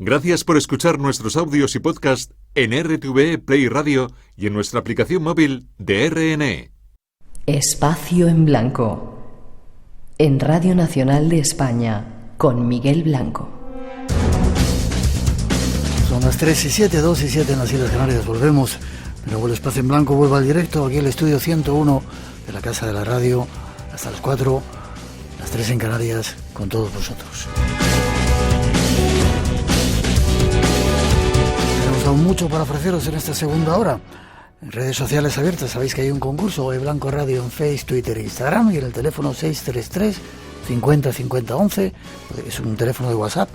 Gracias por escuchar nuestros audios y podcast en RTVE Play Radio y en nuestra aplicación móvil de RNE. Espacio en Blanco, en Radio Nacional de España, con Miguel Blanco. Son las 3:07, 2:07 en las Islas Canarias. Volvemos, pero el Espacio en Blanco vuelve al directo aquí en el estudio 101 de la Casa de la Radio hasta las 4, las 3 en Canarias, con todos vosotros. Tenemos aún mucho para ofreceros en esta segunda hora. En redes sociales abiertas sabéis que hay un concurso de Blanco Radio en Facebook, Twitter e Instagram, y en el teléfono 633 50 50 11, es un teléfono de WhatsApp.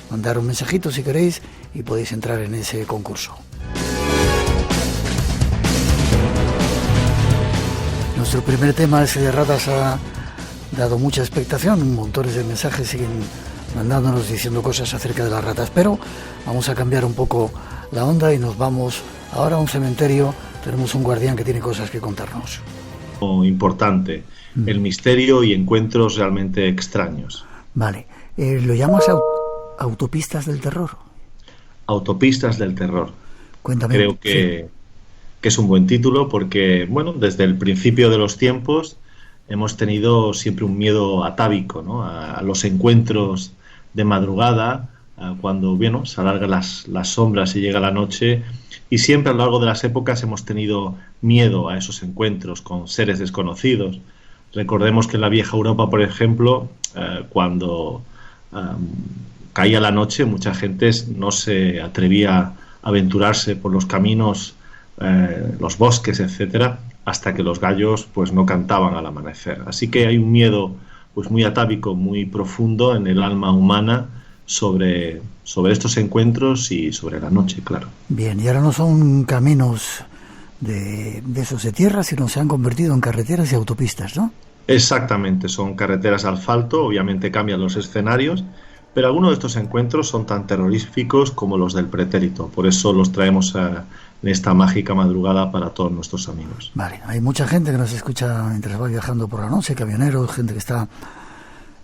Mandar un mensajito si queréis y podéis entrar en ese concurso. Nuestro primer tema, ese de ratas, ha dado mucha expectación. Montones de mensajes siguen mandándonos diciendo cosas acerca de las ratas, pero vamos a cambiar un poco la onda y nos vamos ahora a un cementerio. Tenemos un guardián que tiene cosas que contarnos. Importante, el misterio y encuentros realmente extraños. Vale, ¿lo llamas autopistas del terror? Autopistas del terror. Cuéntame. Creo que es un buen título porque, bueno, desde el principio de los tiempos hemos tenido siempre un miedo atávico, ¿no? A los encuentros de madrugada, cuando, bueno, se alargan las sombras y llega la noche, y siempre a lo largo de las épocas hemos tenido miedo a esos encuentros con seres desconocidos. Recordemos que en la vieja Europa, por ejemplo, cuando caía la noche, mucha gente no se atrevía a aventurarse por los caminos, los bosques, etcétera, hasta que los gallos pues no cantaban al amanecer. Así que hay un miedo pues muy atávico, muy profundo en el alma humana sobre estos encuentros y sobre la noche, claro. Bien, y ahora no son caminos de esos de tierra, sino se han convertido en carreteras y autopistas, ¿no? Exactamente, son carreteras de asfalto, obviamente cambian los escenarios, pero algunos de estos encuentros son tan terroríficos como los del pretérito. Por eso los traemos en esta mágica madrugada para todos nuestros amigos. Vale, hay mucha gente que nos escucha mientras va viajando por la noche, camioneros, gente que está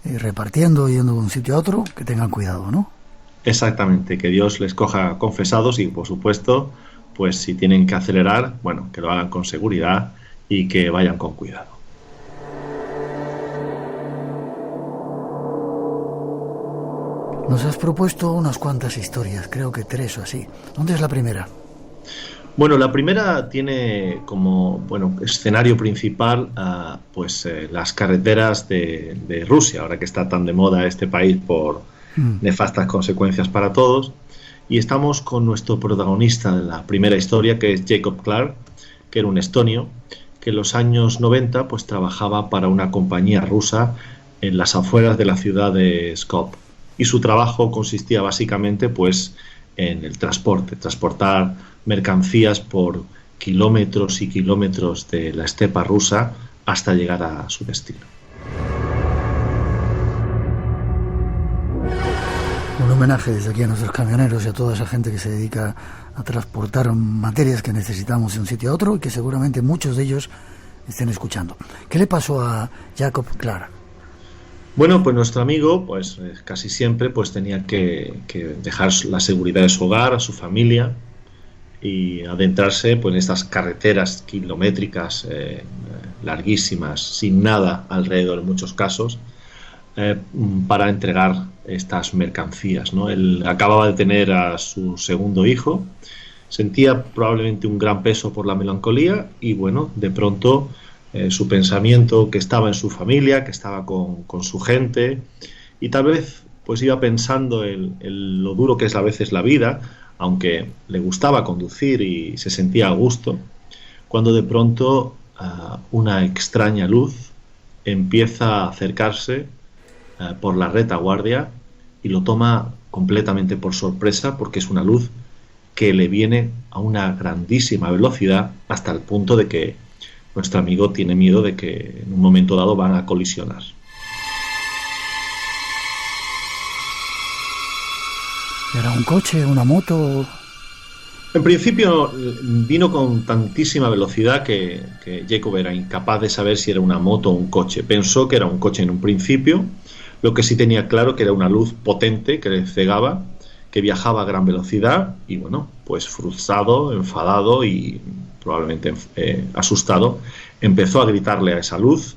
repartiendo, yendo de un sitio a otro, que tengan cuidado, ¿no? Exactamente, que Dios les coja confesados y, por supuesto, pues si tienen que acelerar, bueno, que lo hagan con seguridad y que vayan con cuidado. Nos has propuesto unas cuantas historias, creo que 3 o así. ¿Dónde es la primera? Bueno, la primera tiene como escenario principal las carreteras de Rusia, ahora que está tan de moda este país por nefastas consecuencias para todos. Y estamos con nuestro protagonista de la primera historia, que es Jacob Clark, que era un estonio, que en los años 90 pues trabajaba para una compañía rusa en las afueras de la ciudad de Skop. Y su trabajo consistía básicamente pues en el transportar mercancías por kilómetros y kilómetros de la estepa rusa hasta llegar a su destino. Un homenaje desde aquí a nuestros camioneros y a toda esa gente que se dedica a transportar materias que necesitamos de un sitio a otro y que seguramente muchos de ellos estén escuchando. ¿Qué le pasó a Jacob Clark? Bueno, pues nuestro amigo, pues casi siempre pues tenía que dejar la seguridad de su hogar, a su familia, y adentrarse pues en estas carreteras kilométricas larguísimas, sin nada alrededor en muchos casos, para entregar estas mercancías, ¿no? Él acababa de tener a su segundo hijo, sentía probablemente un gran peso por la melancolía y bueno, de pronto su pensamiento, que estaba en su familia, que estaba con su gente, y tal vez pues iba pensando en lo duro que es a veces la vida, aunque le gustaba conducir y se sentía a gusto, cuando de pronto una extraña luz empieza a acercarse por la retaguardia y lo toma completamente por sorpresa, porque es una luz que le viene a una grandísima velocidad hasta el punto de que nuestro amigo tiene miedo de que en un momento dado van a colisionar. ¿Era un coche, una moto? En principio vino con tantísima velocidad que Jacob era incapaz de saber si era una moto o un coche. Pensó que era un coche en un principio, lo que sí tenía claro que era una luz potente que le cegaba que viajaba a gran velocidad y bueno, pues frustrado, enfadado y probablemente asustado, empezó a gritarle a esa luz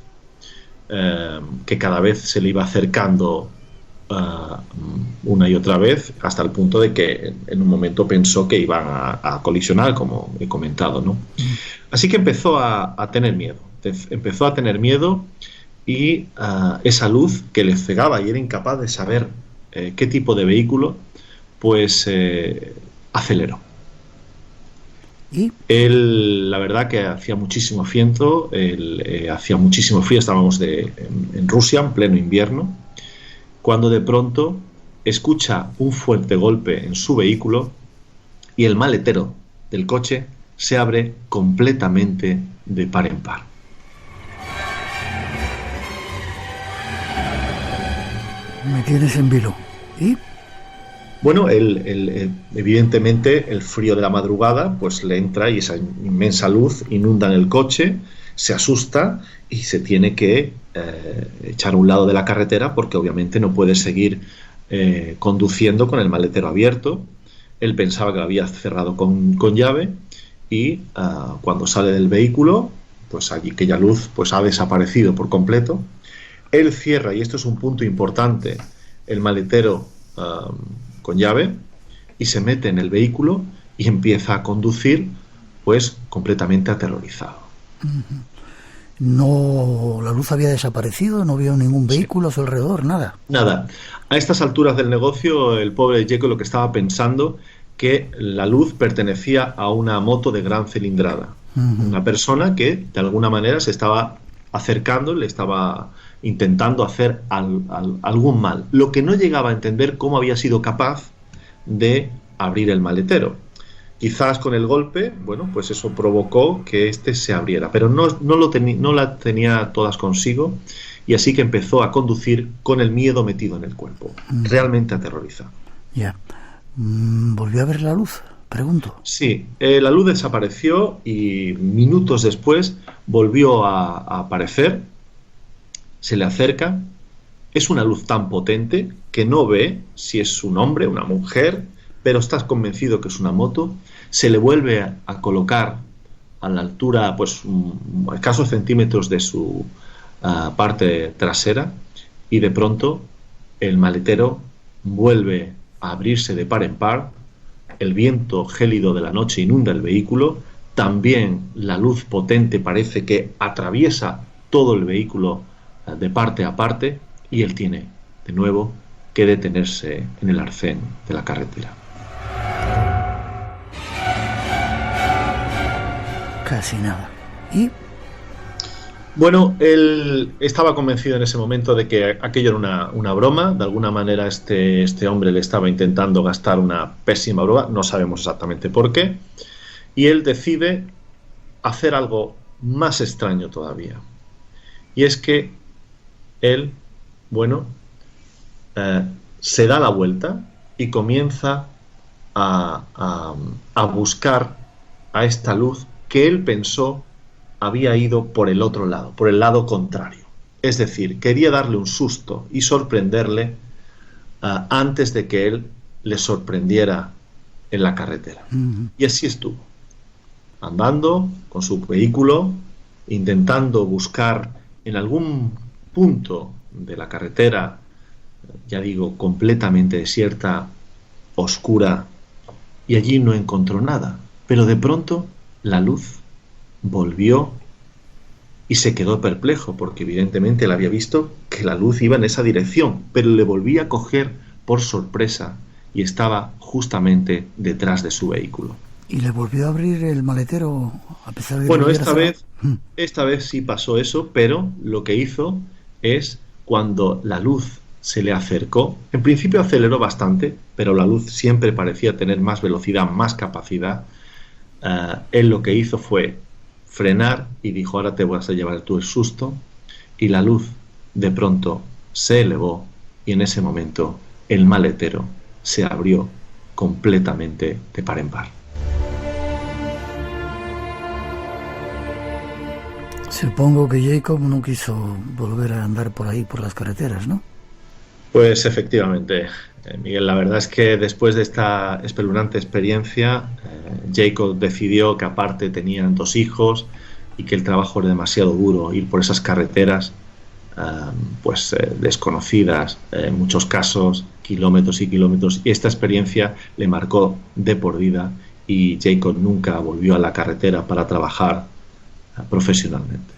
que cada vez se le iba acercando una y otra vez, hasta el punto de que en un momento pensó que iban a colisionar, como he comentado, ¿no? Así que empezó a tener miedo y esa luz que le cegaba y era incapaz de saber qué tipo de vehículo, pues aceleró. ¿Y? Él, la verdad que hacía muchísimo viento, hacía muchísimo frío, estábamos en Rusia, en pleno invierno, cuando de pronto escucha un fuerte golpe en su vehículo y el maletero del coche se abre completamente de par en par. Me tienes en vilo. ¿Y? Bueno, evidentemente el frío de la madrugada pues le entra y esa inmensa luz inunda en el coche, se asusta y se tiene que echar a un lado de la carretera porque obviamente no puede seguir conduciendo con el maletero abierto. Él pensaba que lo había cerrado con llave y cuando sale del vehículo, pues allí aquella luz pues ha desaparecido por completo. Él cierra, y esto es un punto importante, el maletero con llave y se mete en el vehículo y empieza a conducir pues completamente aterrorizado. No, la luz había desaparecido, no vio ningún vehículo a su alrededor, nada. Nada. A estas alturas del negocio, el pobre Jekyll lo que estaba pensando que la luz pertenecía a una moto de gran cilindrada. Una persona que de alguna manera se estaba acercando, le estaba intentando hacer algún mal. Lo que no llegaba a entender cómo había sido capaz de abrir el maletero. Quizás con el golpe, bueno, pues eso provocó que este se abriera, pero no la tenía todas consigo y así que empezó a conducir con el miedo metido en el cuerpo, realmente aterrorizado. Ya. ¿Volvió a ver la luz? Pregunto. Sí, la luz desapareció y minutos después volvió a aparecer. Se le acerca, es una luz tan potente que no ve si es un hombre, una mujer, pero estás convencido que es una moto. Se le vuelve a colocar a la altura, pues a escasos centímetros de su parte trasera y de pronto el maletero vuelve a abrirse de par en par. El viento gélido de la noche inunda el vehículo. También la luz potente parece que atraviesa todo el vehículo de parte a parte y él tiene de nuevo que detenerse en el arcén de la carretera. Casi nada. ¿Y? Bueno, él estaba convencido en ese momento de que aquello era una broma. De alguna manera este hombre le estaba intentando gastar una pésima broma, no sabemos exactamente por qué, y él decide hacer algo más extraño todavía. Y es que él, bueno, se da la vuelta y comienza a buscar a esta luz que él pensó había ido por el otro lado, por el lado contrario. Es decir, quería darle un susto y sorprenderle antes de que él le sorprendiera en la carretera. Y así estuvo, andando con su vehículo, intentando buscar en algún punto de la carretera, ya digo, completamente desierta, oscura, y allí no encontró nada. Pero de pronto la luz volvió y se quedó perplejo, porque evidentemente él había visto que la luz iba en esa dirección, pero le volvía a coger por sorpresa y estaba justamente detrás de su vehículo. ¿Y le volvió a abrir el maletero a pesar de que bueno, lo hubiera esta vez sí pasó eso, pero lo que hizo es, cuando la luz se le acercó, en principio aceleró bastante, pero la luz siempre parecía tener más velocidad, más capacidad. Él lo que hizo fue frenar y dijo: ahora te vas a llevar tú el susto, y la luz de pronto se elevó y en ese momento el maletero se abrió completamente de par en par. Supongo que Jacob no quiso volver a andar por ahí, por las carreteras, ¿no? Pues efectivamente, Miguel, la verdad es que después de esta espeluznante experiencia, Jacob decidió que aparte tenían 2 hijos y que el trabajo era demasiado duro, ir por esas carreteras desconocidas, en muchos casos kilómetros y kilómetros, y esta experiencia le marcó de por vida y Jacob nunca volvió a la carretera para trabajar profesionalmente.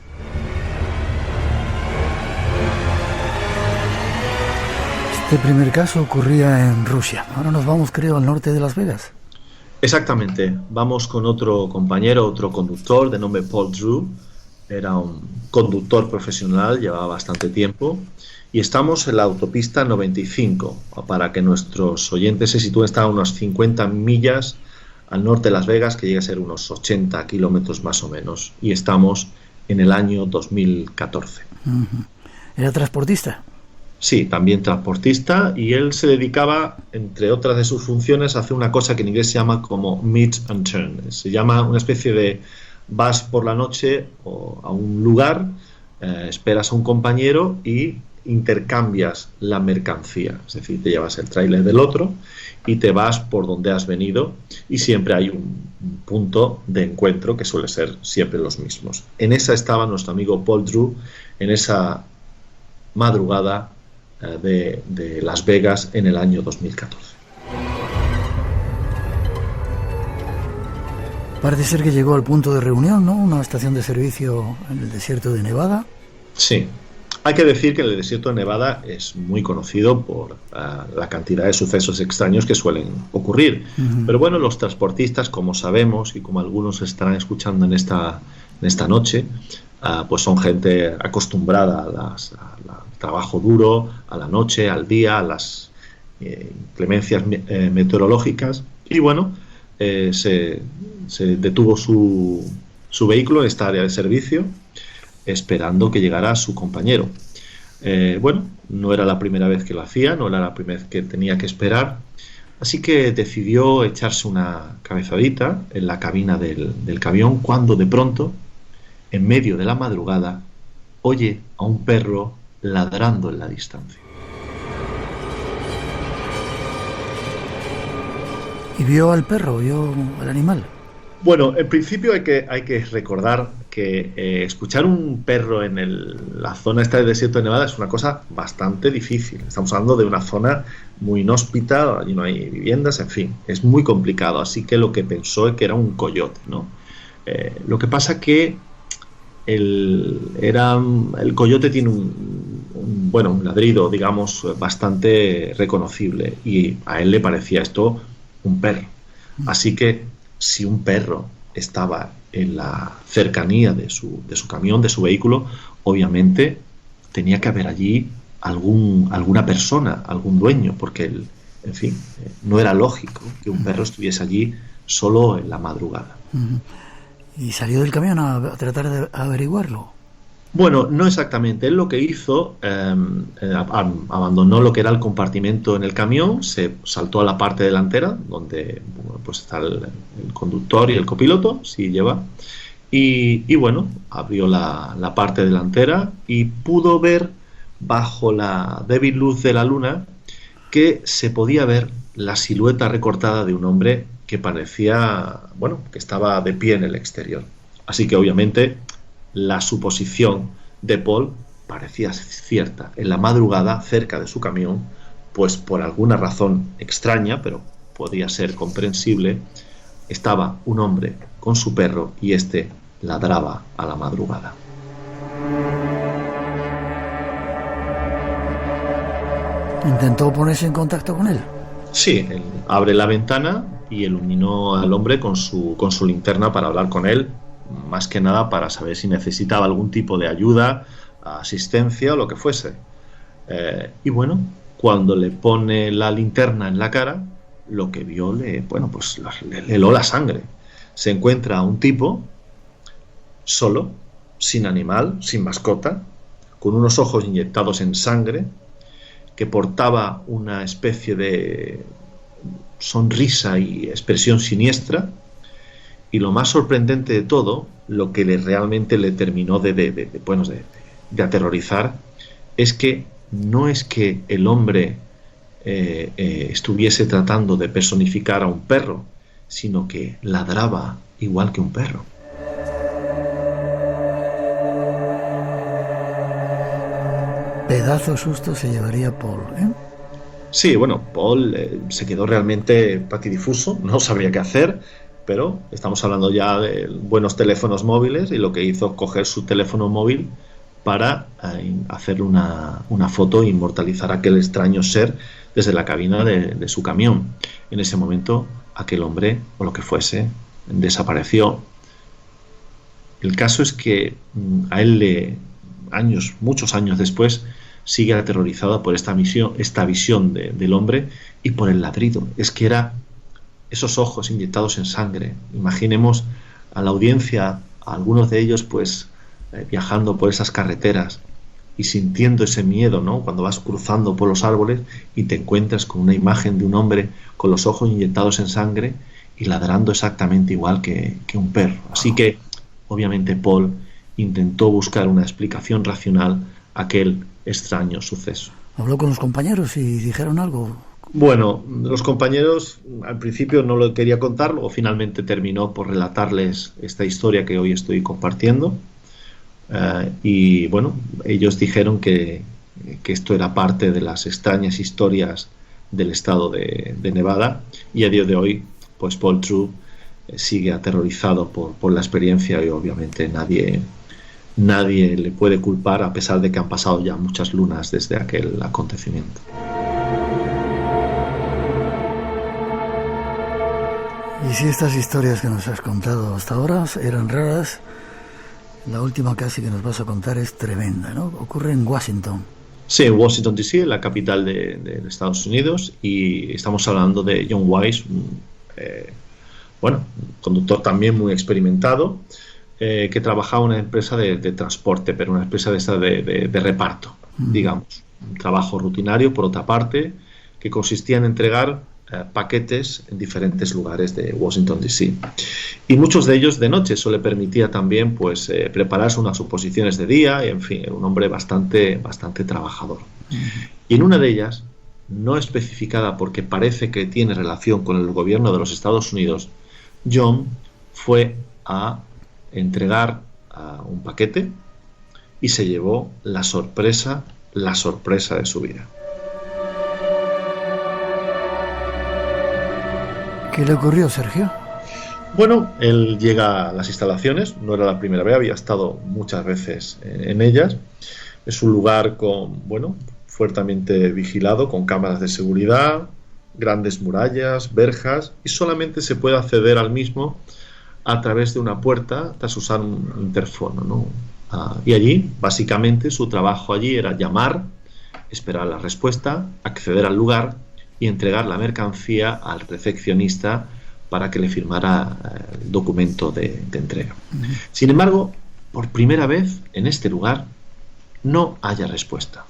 Este primer caso ocurría en Rusia. Ahora nos vamos, creo, al norte de Las Vegas. Exactamente, vamos con otro compañero, otro conductor de nombre Paul Drew. Era un conductor profesional, llevaba bastante tiempo, y estamos en la autopista 95, para que nuestros oyentes se sitúen. Está a unas 50 millas al norte de Las Vegas, que llega a ser unos 80 kilómetros más o menos, y estamos en el año 2014. ¿Era transportista? Sí, también transportista, y él se dedicaba, entre otras de sus funciones, a hacer una cosa que en inglés se llama como meet and turn. Se llama una especie de: vas por la noche a un lugar, esperas a un compañero y intercambias la mercancía. Es decir, te llevas el tráiler del otro y te vas por donde has venido, y siempre hay un punto de encuentro que suele ser siempre los mismos. En esa estaba nuestro amigo Paul Drew, en esa madrugada de Las Vegas en el año 2014. Parece ser que llegó al punto de reunión, ¿no? Una estación de servicio en el desierto de Nevada. Sí. Hay que decir que el desierto de Nevada es muy conocido por la cantidad de sucesos extraños que suelen ocurrir. Pero bueno, los transportistas, como sabemos y como algunos estarán escuchando en esta noche, pues son gente acostumbrada al trabajo duro, a la noche, al día, a las inclemencias meteorológicas. Y bueno, se detuvo su vehículo en esta área de servicio, esperando que llegara su compañero. Bueno, no era la primera vez que lo hacía, no era la primera vez que tenía que esperar, así que decidió echarse una cabezadita en la cabina del camión, cuando de pronto, en medio de la madrugada, oye a un perro ladrando en la distancia. ¿Y vio al perro, vio al animal? Bueno, en principio hay que recordar que escuchar un perro en la zona esta del desierto de Nevada es una cosa bastante difícil. Estamos hablando de una zona muy inhóspita, allí no hay viviendas, en fin, es muy complicado. Así que lo que pensó es que era un coyote, ¿no? Lo que pasa que el coyote tiene un ladrido, digamos, bastante reconocible, y a él le parecía esto un perro. Así que si un perro estaba en la cercanía de su camión, de su vehículo, obviamente tenía que haber allí alguna persona, algún dueño, porque en fin, no era lógico que un perro estuviese allí solo en la madrugada. ¿Y salió del camión a tratar de averiguarlo? Bueno, no exactamente. Él lo que hizo, abandonó lo que era el compartimento en el camión, se saltó a la parte delantera, donde pues está el conductor y el copiloto, si lleva, y bueno, abrió la parte delantera y pudo ver, bajo la débil luz de la luna, que se podía ver la silueta recortada de un hombre que parecía, bueno, que estaba de pie en el exterior. Así que obviamente la suposición de Paul parecía cierta. En la madrugada, cerca de su camión, pues por alguna razón extraña, pero podía ser comprensible, estaba un hombre con su perro y este ladraba a la madrugada. ¿Intentó ponerse en contacto con él? Sí, él abre la ventana y iluminó al hombre con su linterna para hablar con él, más que nada para saber si necesitaba algún tipo de ayuda, asistencia o lo que fuese. Y bueno, cuando le pone la linterna en la cara, lo que vio le heló la sangre. Se encuentra a un tipo solo, sin animal, sin mascota, con unos ojos inyectados en sangre, que portaba una especie de sonrisa y expresión siniestra. Y lo más sorprendente de todo, lo que realmente le terminó de aterrorizar, es que no es que el hombre estuviese tratando de personificar a un perro, sino que ladraba igual que un perro. Pedazo susto se llevaría Paul, ¿eh? Sí, bueno, Paul se quedó realmente patidifuso, no sabía qué hacer, pero estamos hablando ya de buenos teléfonos móviles y lo que hizo coger su teléfono móvil para hacer una foto e inmortalizar a aquel extraño ser desde la cabina de su camión. En ese momento, aquel hombre, o lo que fuese, desapareció. El caso es que a él muchos años después, sigue aterrorizado por esta visión del hombre y por el ladrido. Es que era esos ojos inyectados en sangre. Imaginemos a la audiencia, a algunos de ellos pues viajando por esas carreteras y sintiendo ese miedo, ¿no? Cuando vas cruzando por los árboles y te encuentras con una imagen de un hombre con los ojos inyectados en sangre y ladrando exactamente igual que un perro. Así que, obviamente, Paul intentó buscar una explicación racional a aquel extraño suceso. ¿Habló con los compañeros y dijeron algo? Bueno, los compañeros al principio no lo quería contar, luego finalmente terminó por relatarles esta historia que hoy estoy compartiendo. Y bueno, ellos dijeron que esto era parte de las extrañas historias del estado de Nevada, y a día de hoy pues Paul True sigue aterrorizado por la experiencia, y obviamente nadie le puede culpar, a pesar de que han pasado ya muchas lunas desde aquel acontecimiento. Y si estas historias que nos has contado hasta ahora eran raras, la última casi que nos vas a contar es tremenda, ¿no? Ocurre en Washington. Sí, en Washington D.C., la capital de Estados Unidos, y estamos hablando de John Wise, un conductor también muy experimentado, que trabajaba en una empresa de transporte, pero una empresa de reparto, digamos. Un trabajo rutinario, por otra parte, que consistía en entregar paquetes en diferentes lugares de Washington D.C. Y muchos de ellos de noche. Eso le permitía también pues prepararse unas suposiciones de día, y en fin, era un hombre bastante trabajador. Y en una de ellas, no especificada porque parece que tiene relación con el gobierno de los Estados Unidos, John fue a entregar un paquete y se llevó la sorpresa de su vida. ¿Qué le ocurrió, Sergio? Bueno, él llega a las instalaciones, no era la primera vez, había estado muchas veces en ellas. Es un lugar fuertemente vigilado, con cámaras de seguridad, grandes murallas, verjas, y solamente se puede acceder al mismo a través de una puerta tras usar un interfono, ¿no? Y allí, básicamente, su trabajo allí era llamar, esperar la respuesta, acceder al lugar y entregar la mercancía al recepcionista para que le firmara el documento de entrega. Sin embargo, por primera vez en este lugar no haya respuesta.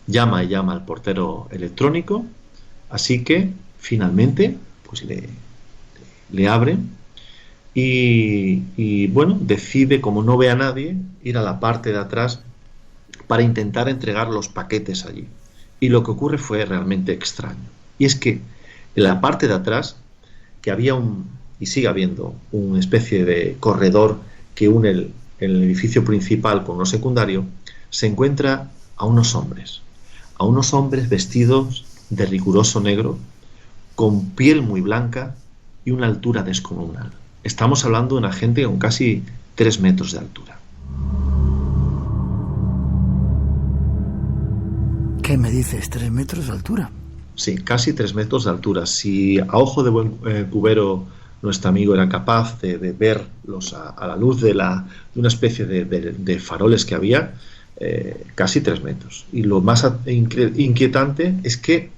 Llama y llama al portero electrónico, así que finalmente pues le abren y decide, como no ve a nadie, ir a la parte de atrás para intentar entregar los paquetes allí. Y lo que ocurre fue realmente extraño. Y es que en la parte de atrás, que había y sigue habiendo, una especie de corredor que une el edificio principal con lo secundario, se encuentra a unos hombres vestidos de riguroso negro, con piel muy blanca y una altura descomunal. Estamos hablando de una gente con casi 3 metros de altura. ¿Qué me dices? ¿3 metros de altura? Sí, casi 3 metros de altura. Si a ojo de buen cubero nuestro amigo era capaz de verlos a la luz de una especie de faroles que había, casi 3 metros. Y lo más inquietante es que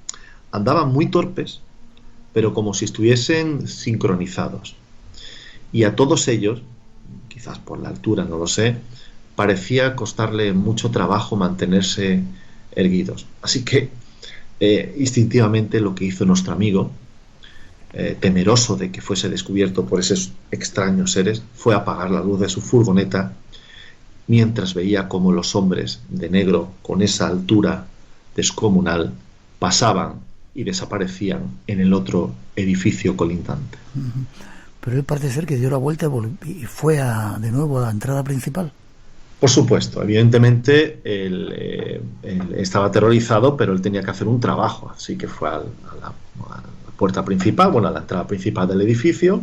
andaban muy torpes, pero como si estuviesen sincronizados. Y a todos ellos, quizás por la altura, no lo sé, parecía costarle mucho trabajo mantenerse erguidos. Así que instintivamente lo que hizo nuestro amigo, temeroso de que fuese descubierto por esos extraños seres, fue apagar la luz de su furgoneta mientras veía cómo los hombres de negro, con esa altura descomunal, pasaban y desaparecían en el otro edificio colindante. Pero él parece ser que dio la vuelta y fue de nuevo a la entrada principal. Por supuesto, evidentemente él estaba aterrorizado, pero él tenía que hacer un trabajo, así que fue a la puerta principal, a la entrada principal del edificio,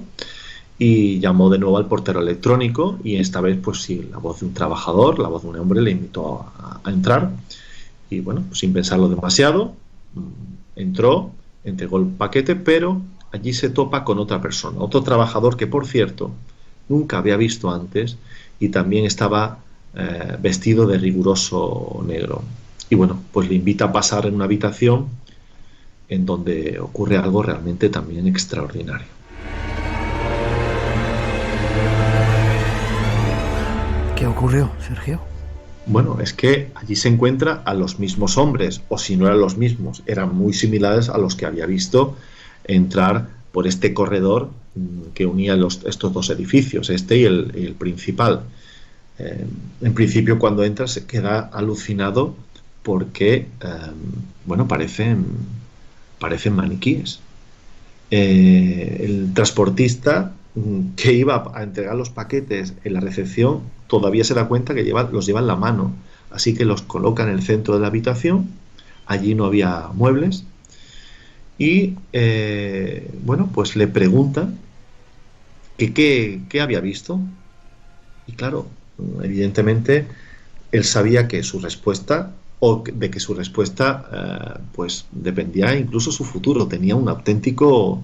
y llamó de nuevo al portero electrónico, y esta vez pues sí, la voz de un trabajador, la voz de un hombre le invitó a entrar, y bueno, sin pensarlo demasiado, entró, entregó el paquete, pero allí se topa con otra persona, otro trabajador que, por cierto, nunca había visto antes y también estaba vestido de riguroso negro. Y bueno, pues le invita a pasar en una habitación en donde ocurre algo realmente también extraordinario. ¿Qué ocurrió, Sergio? Bueno, es que allí se encuentra a los mismos hombres, o si no eran los mismos, eran muy similares a los que había visto entrar por este corredor que unía estos dos edificios, este y el principal. En principio, cuando entra se queda alucinado porque, parecen maniquíes. El transportista que iba a entregar los paquetes en la recepción todavía se da cuenta que los lleva en la mano, así que los coloca en el centro de la habitación. Allí no había muebles y pues le pregunta que qué había visto, y claro, evidentemente él sabía que su respuesta, o de que su respuesta pues dependía incluso su futuro. Tenía un auténtico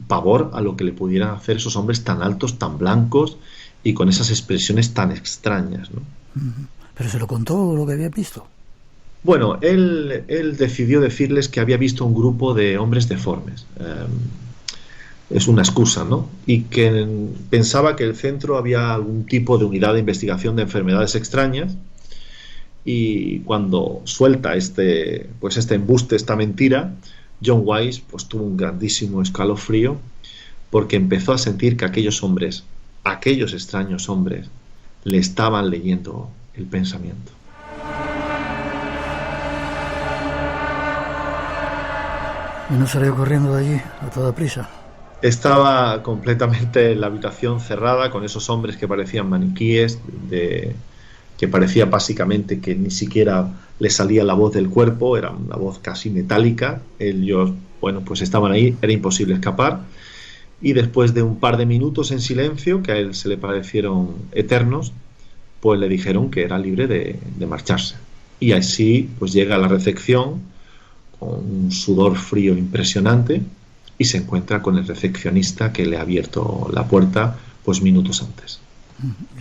pavor a lo que le pudieran hacer esos hombres tan altos, tan blancos y con esas expresiones tan extrañas, ¿no? ¿Pero se lo contó lo que había visto? Bueno, él decidió decirles que había visto un grupo de hombres deformes. Es una excusa, ¿no? Y que pensaba que en el centro había algún tipo de unidad de investigación de enfermedades extrañas, y cuando suelta este embuste, esta mentira, John Wise pues tuvo un grandísimo escalofrío, porque empezó a sentir que aquellos extraños hombres, le estaban leyendo el pensamiento. ¿Y no salió corriendo de allí a toda prisa? Estaba completamente en la habitación cerrada con esos hombres que parecían maniquíes, que parecía básicamente que ni siquiera le salía la voz del cuerpo, era una voz casi metálica. Ellos, pues estaban ahí, era imposible escapar. Y después de un par de minutos en silencio, que a él se le parecieron eternos, pues le dijeron que era libre de marcharse. Y así pues llega a la recepción con un sudor frío impresionante y se encuentra con el recepcionista que le ha abierto la puerta pues minutos antes.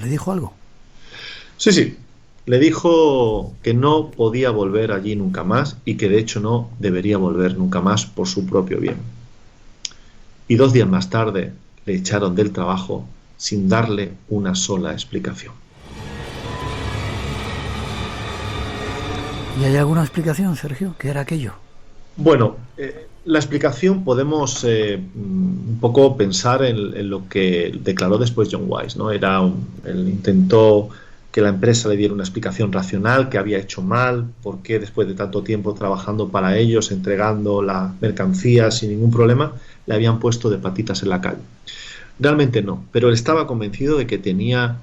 ¿Le dijo algo? Sí. Le dijo que no podía volver allí nunca más y que de hecho no debería volver nunca más por su propio bien. Y 2 días más tarde le echaron del trabajo sin darle una sola explicación. ¿Y hay alguna explicación, Sergio? ¿Qué era aquello? Bueno, la explicación podemos un poco pensar en lo que declaró después John Wise, ¿no? Él intentó que la empresa le diera una explicación racional, que había hecho mal, por qué después de tanto tiempo trabajando para ellos, entregando la mercancía sin ningún problema, le habían puesto de patitas en la calle. Realmente no, pero él estaba convencido de que tenía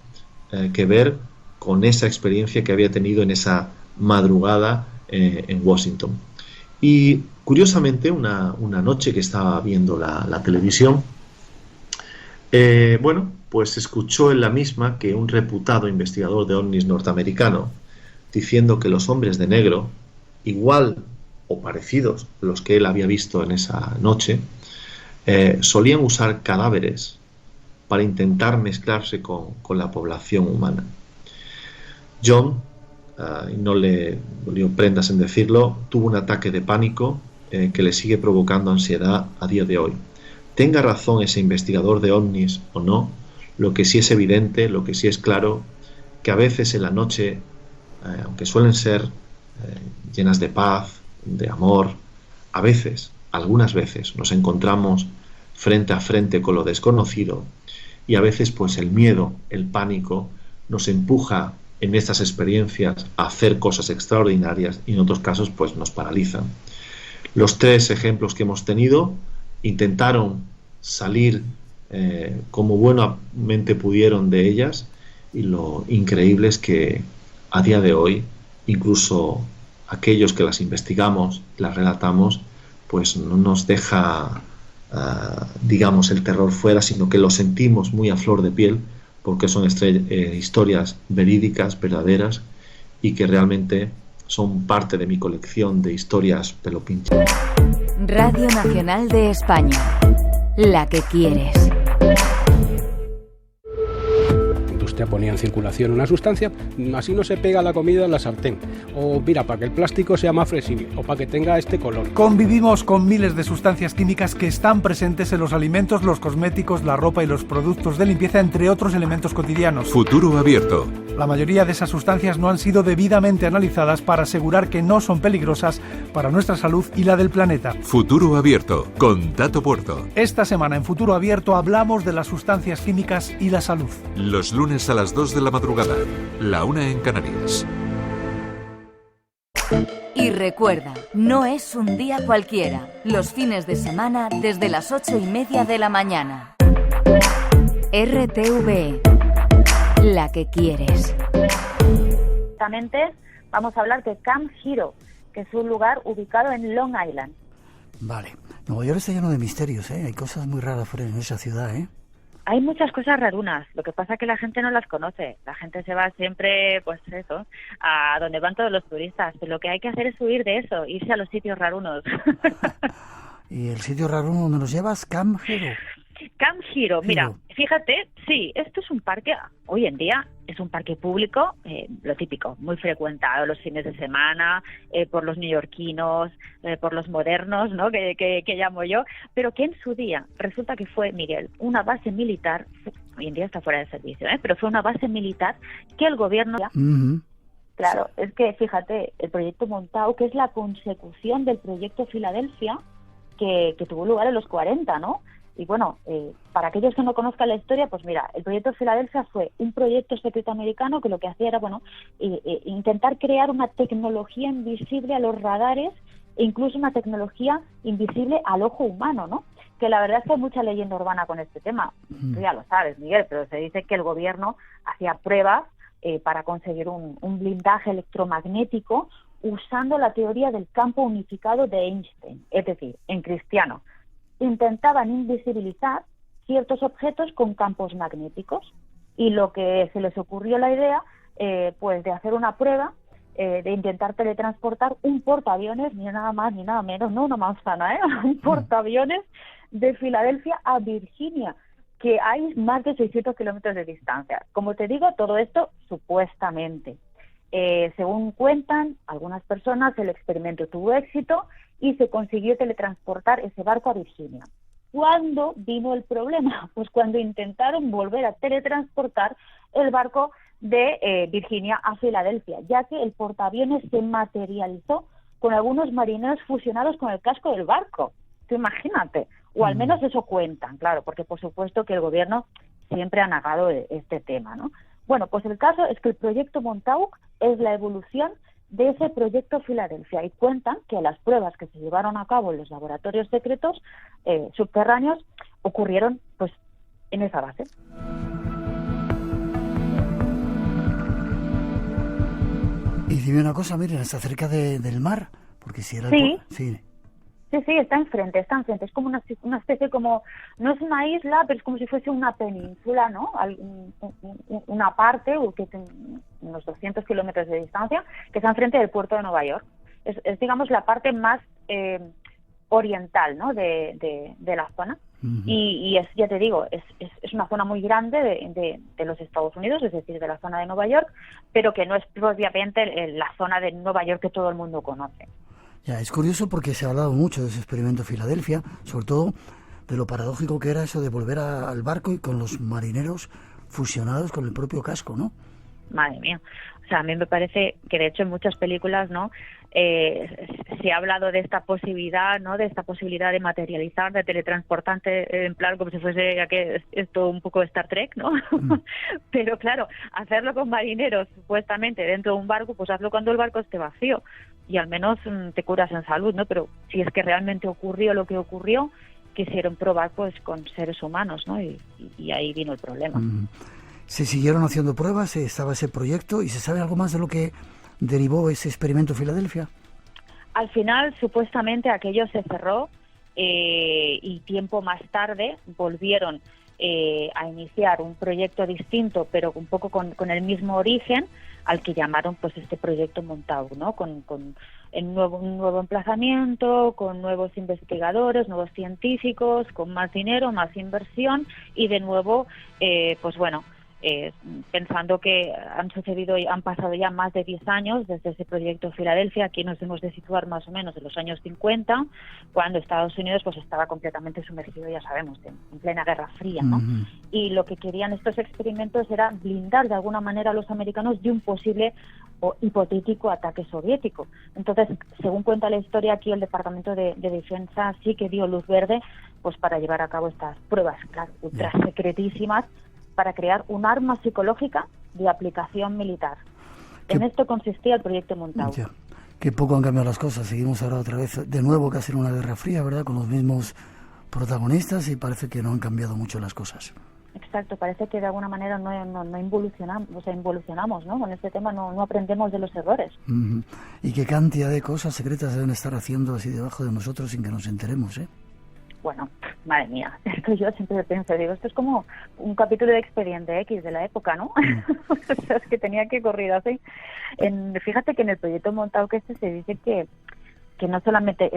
que ver con esa experiencia que había tenido en esa madrugada en Washington. Y curiosamente, una noche que estaba viendo la televisión, pues escuchó en la misma que un reputado investigador de ovnis norteamericano, diciendo que los hombres de negro, igual o parecidos a los que él había visto en esa noche, solían usar cadáveres para intentar mezclarse con la población humana. John, y no le dio prendas en decirlo, tuvo un ataque de pánico que le sigue provocando ansiedad a día de hoy. Tenga razón ese investigador de ovnis o no, lo que sí es evidente, lo que sí es claro, que a veces en la noche, aunque suelen ser llenas de paz, de amor, a veces, algunas veces, nos encontramos frente a frente con lo desconocido, y a veces pues el miedo, el pánico, nos empuja en estas experiencias a hacer cosas extraordinarias y en otros casos pues nos paralizan. Los 3 ejemplos que hemos tenido intentaron salir como buenamente pudieron de ellas, y lo increíble es que a día de hoy incluso aquellos que las investigamos, las relatamos, pues no nos deja digamos el terror fuera, sino que lo sentimos muy a flor de piel, porque son historias verídicas, verdaderas, y que realmente son parte de mi colección de historias pelopinchas. Radio Nacional de España, la que quieres. Usted ponía en circulación una sustancia, así no se pega la comida en la sartén. O mira, para que el plástico sea más flexible, o para que tenga este color. Convivimos con miles de sustancias químicas que están presentes en los alimentos, los cosméticos, la ropa y los productos de limpieza, entre otros elementos cotidianos. Futuro abierto. La mayoría de esas sustancias no han sido debidamente analizadas para asegurar que no son peligrosas para nuestra salud y la del planeta. Futuro abierto, con Tato Puerto. Esta semana en Futuro Abierto hablamos de las sustancias químicas y la salud. Los lunes a las 2 de la madrugada, la 1 en Canarias. Y recuerda, no es un día cualquiera. Los fines de semana desde las 8:30 de la mañana. RTV, la que quieres. Vamos a hablar de Camp Hero, que es un lugar ubicado en Long Island. Vale. Nueva York está lleno de misterios, ¿eh? Hay cosas muy raras fuera en esa ciudad, ¿eh? Hay muchas cosas rarunas, lo que pasa es que la gente no las conoce. La gente se va siempre, pues eso, a donde van todos los turistas. Pero lo que hay que hacer es huir de eso, irse a los sitios rarunos. ¿Y el sitio raruno donde nos llevas? Camp Hero. Camp Hero, mira, fíjate, sí, esto es un parque, hoy en día es un parque público, lo típico, muy frecuentado los fines de semana, por los neoyorquinos, por los modernos, ¿no? Que llamo yo, pero que en su día resulta que fue, Miguel, una base militar, hoy en día está fuera de servicio, pero fue una base militar que el gobierno... Uh-huh. Claro, es que fíjate, el proyecto Montauk es la consecución del proyecto Filadelfia que tuvo lugar en los 40, ¿no? Y bueno, para aquellos que no conozcan la historia, pues mira, el proyecto Filadelfia fue un proyecto secreto americano que lo que hacía era, bueno, intentar crear una tecnología invisible a los radares e incluso una tecnología invisible al ojo humano, ¿no? Que la verdad es que hay mucha leyenda urbana con este tema. Tú ya lo sabes, Miguel, pero se dice que el gobierno hacía pruebas para conseguir un blindaje electromagnético usando la teoría del campo unificado de Einstein, es decir, en cristiano. Intentaban invisibilizar ciertos objetos con campos magnéticos y lo que se les ocurrió la idea pues de hacer una prueba de intentar teletransportar un portaaviones, ni nada más ni nada menos, no una manzana, un portaaviones de Filadelfia a Virginia, que hay más de 600 kilómetros de distancia. Como te digo, todo esto supuestamente. Según cuentan algunas personas, el experimento tuvo éxito y se consiguió teletransportar ese barco a Virginia. ¿Cuándo vino el problema? Pues cuando intentaron volver a teletransportar el barco de Virginia a Filadelfia, ya que el portaaviones se materializó con algunos marineros fusionados con el casco del barco. Tú imagínate, o al menos eso cuentan, claro, porque por supuesto que el gobierno siempre ha negado este tema, ¿no? Bueno, pues el caso es que el proyecto Montauk es la evolución de ese proyecto Filadelfia y cuentan que las pruebas que se llevaron a cabo en los laboratorios secretos subterráneos ocurrieron pues en esa base. Y dime una cosa, miren, está cerca del mar, porque si era... Sí. Sí, está enfrente, es como una especie como, no es una isla, pero es como si fuese una península, ¿no? Una parte, que unos 200 kilómetros de distancia, que está enfrente del puerto de Nueva York. Es digamos, la parte más oriental, ¿no? de la zona. Uh-huh. Y es, ya te digo, es una zona muy grande de los Estados Unidos, es decir, de la zona de Nueva York, pero que no es propiamente la zona de Nueva York que todo el mundo conoce. Ya, es curioso porque se ha hablado mucho de ese experimento Filadelfia, sobre todo de lo paradójico que era eso de volver al barco y con los marineros fusionados con el propio casco, ¿no? madre mía. O sea, a mí me parece que de hecho en muchas películas, ¿no? Se ha hablado de esta posibilidad, ¿no? De esta posibilidad de materializar, de teletransportarte, en plan como si fuese esto un poco Star Trek, ¿no? Pero claro, hacerlo con marineros supuestamente dentro de un barco, pues hazlo cuando el barco esté vacío y al menos te curas en salud, ¿no? Pero si es que realmente ocurrió lo que ocurrió, quisieron probar pues con seres humanos, ¿no? Y ahí vino el problema. Se siguieron haciendo pruebas, estaba ese proyecto, ¿y se sabe algo más de lo que derivó ese experimento Filadelfia? Al final, supuestamente, aquello se cerró y tiempo más tarde volvieron a iniciar un proyecto distinto, pero un poco con el mismo origen, al que llamaron pues este proyecto Montauk, ¿no? Con un nuevo emplazamiento, con nuevos investigadores, nuevos científicos, con más dinero, más inversión y de nuevo, pues bueno, pensando que han pasado ya más de 10 años desde ese proyecto Filadelfia. Aquí nos hemos de situar más o menos en los años 50, cuando Estados Unidos pues estaba completamente sumergido, ya sabemos, en plena Guerra Fría, ¿no? Y lo que querían estos experimentos era blindar de alguna manera a los americanos de un posible o hipotético ataque soviético. Entonces, según cuenta la historia, aquí el Departamento de Defensa sí que dio luz verde pues para llevar a cabo estas pruebas, claro, ultra secretísimas, para crear un arma psicológica de aplicación militar. En esto consistía el proyecto Montauk. Ya. Qué poco han cambiado las cosas. Seguimos ahora otra vez de nuevo casi en una Guerra Fría, ¿verdad? Con los mismos protagonistas y parece que no han cambiado mucho las cosas. Exacto, parece que de alguna manera no involucionamos, o sea, involucionamos, ¿no? Con este tema no aprendemos de los errores. Y qué cantidad de cosas secretas deben estar haciendo así debajo de nosotros sin que nos enteremos, ¿eh? Bueno, madre mía, esto yo siempre pienso, digo, esto es como un capítulo de Expediente X de la época, ¿no? O sea, es que tenía que correr así. Fíjate que en el proyecto Montauk se dice que no solamente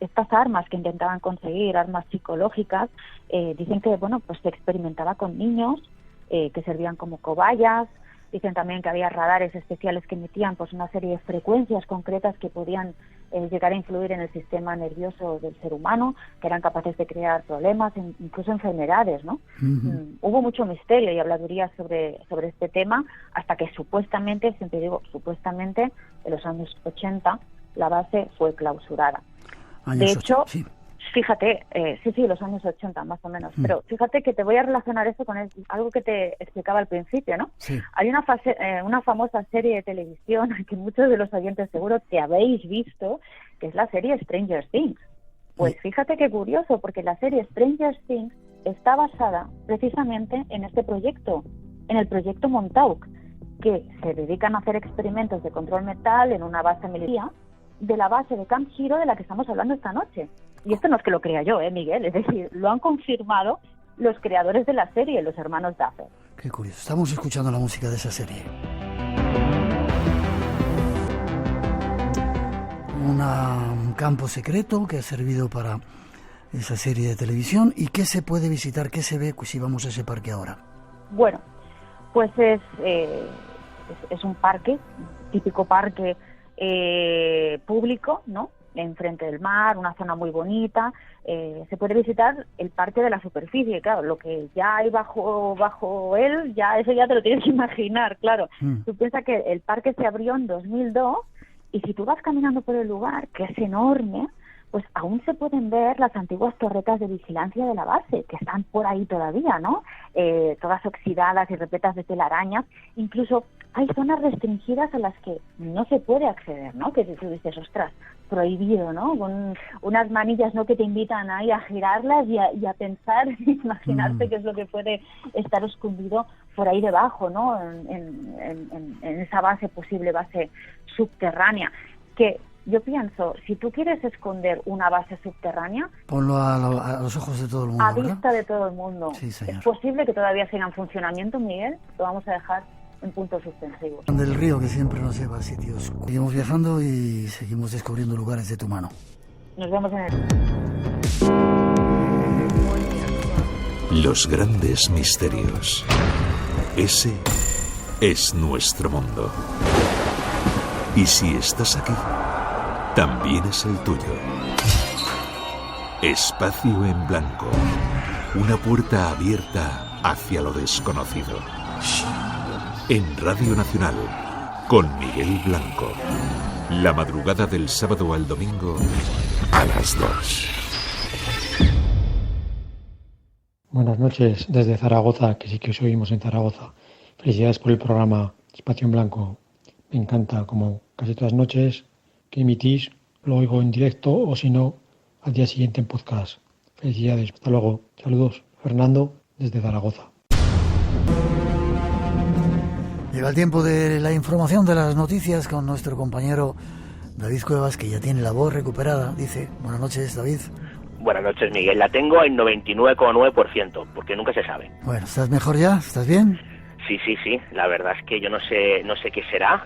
estas armas que intentaban conseguir, armas psicológicas, dicen que, bueno, pues se experimentaba con niños que servían como cobayas. Dicen también que había radares especiales que emitían pues una serie de frecuencias concretas que podían llegar a influir en el sistema nervioso del ser humano, que eran capaces de crear problemas, incluso enfermedades, ¿no? Hubo mucho misterio y habladuría sobre este tema, hasta que supuestamente, siempre digo supuestamente, en los años 80 la base fue clausurada. De hecho, sí. Fíjate, sí, los años 80 más o menos, pero fíjate que te voy a relacionar esto con algo que te explicaba al principio, ¿no? Sí. Hay una famosa serie de televisión que muchos de los oyentes seguro que habéis visto, que es la serie Stranger Things. Pues fíjate qué curioso, porque la serie Stranger Things está basada precisamente en este proyecto, en el proyecto Montauk, que se dedican a hacer experimentos de control mental en una base militar, de la base de Camp Hero de la que estamos hablando esta noche. Y esto no es que lo crea yo, Miguel, es decir, lo han confirmado los creadores de la serie, los hermanos Duffer. Qué curioso, estamos escuchando la música de esa serie. Un campo secreto que ha servido para esa serie de televisión. ¿Y qué se puede visitar, qué se ve si vamos a ese parque ahora? Bueno, pues es un parque, un típico parque público, ¿no? Enfrente del mar, una zona muy bonita. Se puede visitar el parque de la superficie, claro, lo que ya hay bajo él, ya eso ya te lo tienes que imaginar, claro. Tú piensas que el parque se abrió en 2002 y si tú vas caminando por el lugar, que es enorme, pues aún se pueden ver las antiguas torretas de vigilancia de la base, que están por ahí todavía, ¿no? Todas oxidadas y repletas de telarañas. Incluso hay zonas restringidas a las que no se puede acceder, ¿no? Que tú dices, ostras, prohibido, ¿no? Con unas manillas, ¿no?, que te invitan ahí a girarlas y a pensar, imaginarte qué es lo que puede estar escondido por ahí debajo, ¿no? En esa posible base subterránea. Que yo pienso, si tú quieres esconder una base subterránea, ponlo a los ojos de todo el mundo, a ¿verdad? vista de todo el mundo. Sí, señor. ¿Es posible que todavía siga en funcionamiento, Miguel? Lo vamos a dejar en puntos suspensivos. Del río que siempre nos lleva a sitios. Seguimos viajando y seguimos descubriendo lugares de tu mano. Nos vemos en Los grandes misterios. Ese es nuestro mundo. Y si estás aquí, también es el tuyo. Espacio en Blanco. Una puerta abierta hacia lo desconocido. en Radio Nacional, con Miguel Blanco. La madrugada del sábado al domingo a las 2. Buenas noches desde Zaragoza, que sí que os oímos en Zaragoza. Felicidades por el programa Espacio en Blanco. Me encanta, como casi todas las noches que emitís, lo oigo en directo o si no, al día siguiente en podcast. Felicidades, hasta luego. Saludos, Fernando, desde Zaragoza. Llega el tiempo de la información de las noticias con nuestro compañero David Cuevas, que ya tiene la voz recuperada. Dice, buenas noches, David. Buenas noches, Miguel. La tengo en 99,9%, porque nunca se sabe. Bueno, ¿estás mejor ya? ¿Estás bien? Sí. La verdad es que yo no sé qué será.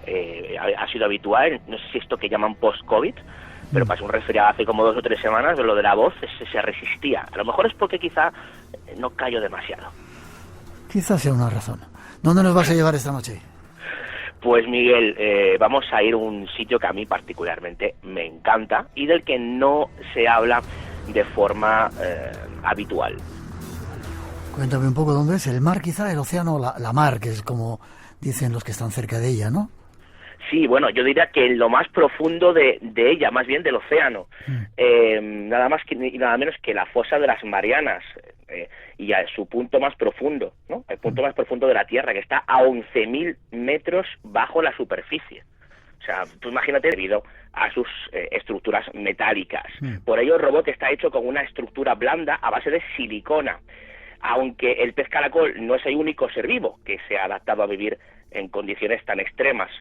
Ha sido habitual. No sé si esto que llaman post-COVID, pero pasó un resfriado hace como 2 o 3 semanas, pero lo de la voz se resistía. A lo mejor es porque quizá no callo demasiado. Quizás sea una razón. ¿Dónde nos vas a llevar esta noche? Pues Miguel, vamos a ir a un sitio que a mí particularmente me encanta y del que no se habla de forma habitual. Cuéntame un poco dónde es. ¿El mar quizá? ¿El océano? La mar, que es como dicen los que están cerca de ella, ¿no? Sí, bueno, yo diría que lo más profundo de ella, más bien del océano. Nada más y nada menos que la fosa de las Marianas. Y a su punto más profundo, ¿no? El punto más profundo de la Tierra, que está a 11.000 metros bajo la superficie. O sea, tú imagínate, debido a sus estructuras metálicas. Por ello, el robot está hecho con una estructura blanda a base de silicona. Aunque el pez caracol no es el único ser vivo que se ha adaptado a vivir en condiciones tan extremas.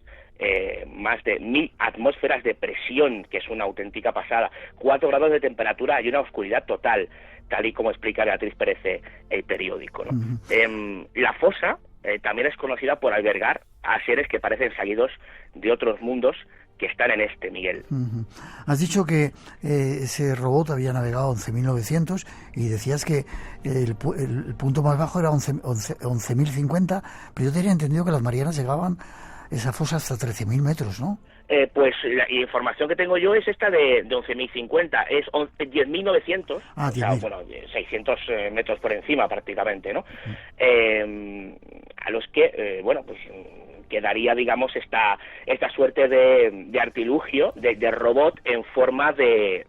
Más de 1.000 atmósferas de presión, que es una auténtica pasada, 4 grados de temperatura y una oscuridad total, tal y como explica Beatriz Pérez el periódico, ¿no? La fosa también es conocida por albergar a seres que parecen salidos de otros mundos que están en este, Miguel. Has dicho que ese robot había navegado 11.900 y decías que el punto más bajo era 11.050, pero yo tenía entendido que las Marianas llegaban esa fosa hasta 13.000 metros, ¿no? Pues la información que tengo yo es esta de 11.050, es 10.900, o sea, bueno, 600 metros por encima prácticamente, ¿no? A los que, bueno, pues quedaría, digamos, esta suerte de artilugio, de robot en forma de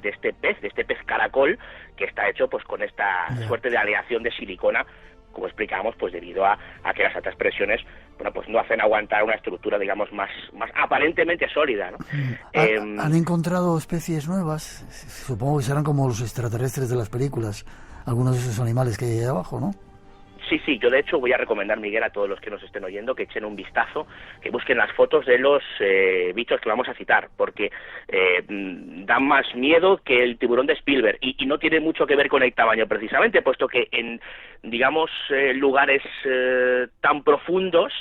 este pez caracol, que está hecho pues con esta suerte de aleación de silicona, como explicábamos, pues debido a que las altas presiones, bueno, pues no hacen aguantar una estructura, digamos, más aparentemente sólida, ¿no? ¿Han encontrado especies nuevas? Supongo que serán como los extraterrestres de las películas, algunos de esos animales que hay ahí abajo, ¿no? Sí, yo de hecho voy a recomendar, Miguel, a todos los que nos estén oyendo que echen un vistazo, que busquen las fotos de los bichos que vamos a citar, porque dan más miedo que el tiburón de Spielberg, y no tiene mucho que ver con el tamaño precisamente, puesto que en, digamos, lugares tan profundos,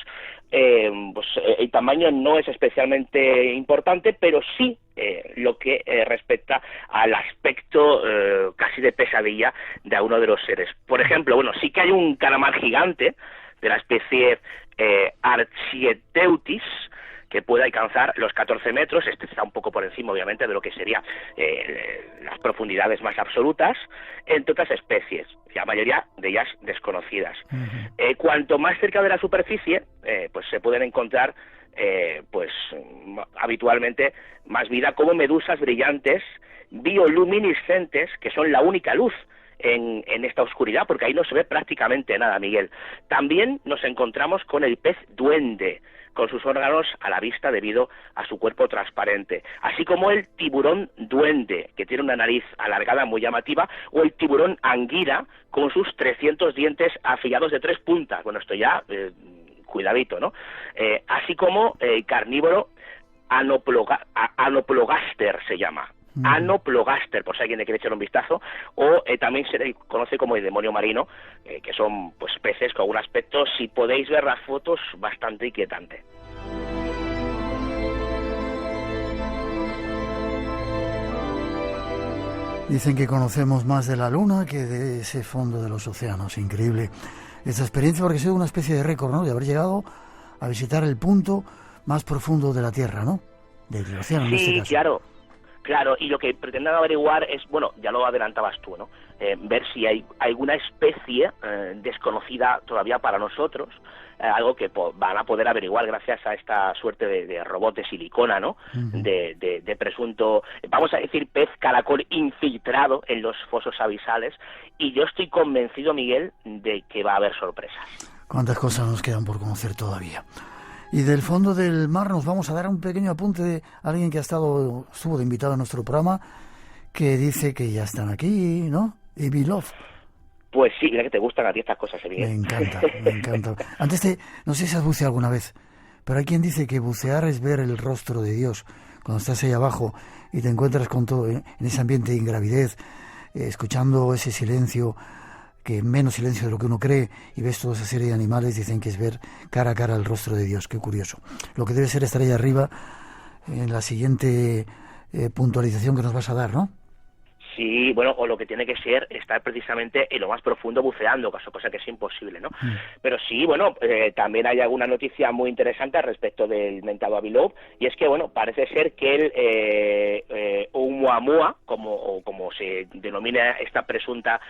pues el tamaño no es especialmente importante, pero sí lo que respecta al aspecto casi de pesadilla de uno de los seres. Por ejemplo, bueno, sí que hay un calamar gigante de la especie Archieteutis, que puede alcanzar los 14 metros, este está un poco por encima, obviamente, de lo que serían las profundidades más absolutas, entre otras especies, la mayoría de ellas desconocidas. Cuanto más cerca de la superficie, pues se pueden encontrar, pues habitualmente, más vida como medusas brillantes, bioluminiscentes, que son la única luz en esta oscuridad, porque ahí no se ve prácticamente nada, Miguel. También nos encontramos con el pez duende, con sus órganos a la vista debido a su cuerpo transparente, así como el tiburón duende, que tiene una nariz alargada muy llamativa, o el tiburón anguila, con sus 300 dientes afilados de 3 puntas. Bueno, esto ya, cuidadito, ¿no? Así como el carnívoro Anoplogaster se llama. Anoplogaster, por si alguien le quiere echar un vistazo, o también se le conoce como el demonio marino, que son pues peces con un aspecto, si podéis ver las fotos, bastante inquietante. Dicen que conocemos más de la Luna que de ese fondo de los océanos. Increíble esta experiencia, porque ha sido una especie de récord, ¿no?, de haber llegado a visitar el punto más profundo de la Tierra, ¿no?, del océano, en este caso. Claro, y lo que pretenden averiguar es, bueno, ya lo adelantabas tú, ¿no?, ver si hay alguna especie desconocida todavía para nosotros, algo que van a poder averiguar gracias a esta suerte de robot de silicona, ¿no? De presunto, vamos a decir, pez caracol infiltrado en los fosos abisales, y yo estoy convencido, Miguel, de que va a haber sorpresas. Cuántas cosas nos quedan por conocer todavía. Y del fondo del mar nos vamos a dar un pequeño apunte de alguien que estuvo de invitado a nuestro programa, que dice que ya están aquí, ¿no? Evilov. Pues sí, mira que te gustan a ti estas cosas, Miguel. Me encanta. Antes no sé si has buceado alguna vez, pero hay quien dice que bucear es ver el rostro de Dios. Cuando estás ahí abajo y te encuentras con todo, en ese ambiente de ingravidez, escuchando ese silencio, que menos silencio de lo que uno cree, y ves toda esa serie de animales, dicen que es ver cara a cara el rostro de Dios. Qué curioso. Lo que debe ser estar ahí arriba en la siguiente puntualización que nos vas a dar, ¿no? Sí, bueno, o lo que tiene que ser estar precisamente en lo más profundo buceando, cosa que es imposible, ¿no? Pero sí, bueno, también hay alguna noticia muy interesante al respecto del mentado Evilov, y es que, bueno, parece ser que el Oumuamua, como se denomina esta presunta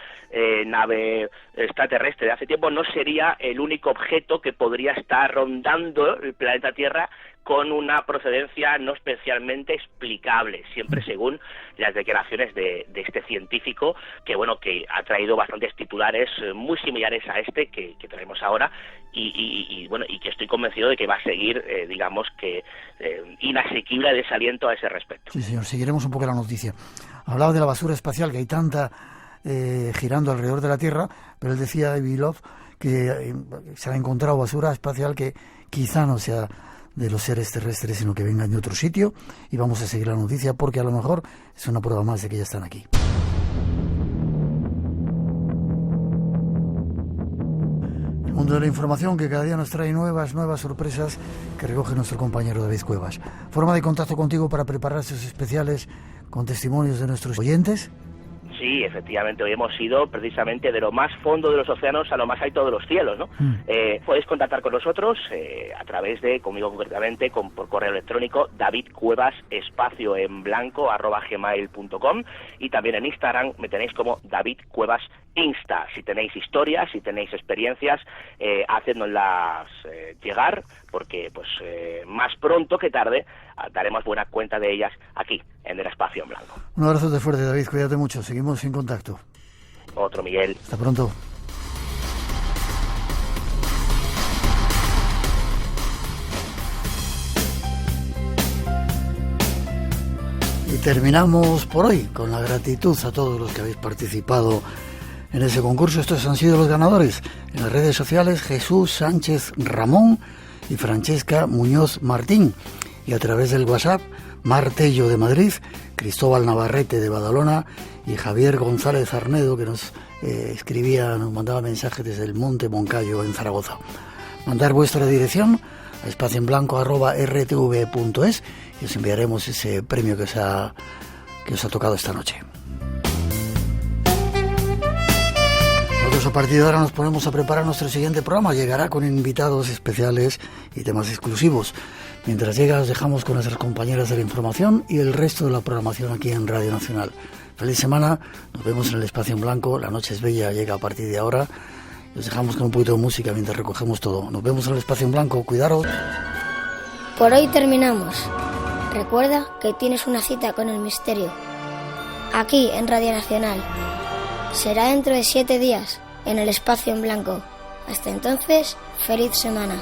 nave extraterrestre de hace tiempo, no sería el único objeto que podría estar rondando el planeta Tierra con una procedencia no especialmente explicable, siempre según las declaraciones de este científico, que bueno, que ha traído bastantes titulares muy similares a este que tenemos ahora, y bueno, y que estoy convencido de que va a seguir, digamos que inasequible el desaliento a ese respecto. Sí, señor, seguiremos un poco la noticia. Hablaba de la basura espacial, que hay tanta girando alrededor de la Tierra, pero él decía, Evilov, que se ha encontrado basura espacial que quizá no sea de los seres terrestres, sino que vengan de otro sitio, y vamos a seguir la noticia porque a lo mejor es una prueba más de que ya están aquí. El mundo de la información, que cada día nos trae nuevas sorpresas, que recoge nuestro compañero David Cuevas. Forma de contacto contigo para preparar esos especiales con testimonios de nuestros oyentes. Sí, efectivamente, hoy hemos ido precisamente de lo más fondo de los océanos a lo más alto de los cielos, ¿no? Podéis contactar con nosotros a través de, conmigo concretamente, por correo electrónico, davidcuevas_gmail.com, y también en Instagram me tenéis como David Cuevas Insta. Si tenéis historias, si tenéis experiencias, hacednoslas llegar, porque pues más pronto que tarde daremos buena cuenta de ellas aquí, en el Espacio en Blanco. Un abrazo de fuerte, David, cuídate mucho, seguimos en contacto. Otro, Miguel. Hasta pronto. Y terminamos por hoy con la gratitud a todos los que habéis participado en ese concurso. Estos han sido los ganadores. En las redes sociales, Jesús Sánchez Ramón y Francesca Muñoz Martín. Y a través del WhatsApp, Martello de Madrid, Cristóbal Navarrete de Badalona y Javier González Arnedo, que nos nos mandaba mensajes desde el Monte Moncayo en Zaragoza. Mandar vuestra dirección a espacioenblanco@rtv.es y os enviaremos ese premio que os ha tocado esta noche. Nosotros a partir de ahora nos ponemos a preparar nuestro siguiente programa. Llegará con invitados especiales y temas exclusivos. Mientras llega, os dejamos con nuestras compañeras de la información y el resto de la programación aquí en Radio Nacional. Feliz semana, nos vemos en el Espacio en Blanco. La noche es bella, llega a partir de ahora. Os dejamos con un poquito de música mientras recogemos todo. Nos vemos en el Espacio en Blanco, cuidaros. Por hoy terminamos. Recuerda que tienes una cita con el misterio, aquí en Radio Nacional. Será dentro de 7 días, en el Espacio en Blanco. Hasta entonces, feliz semana.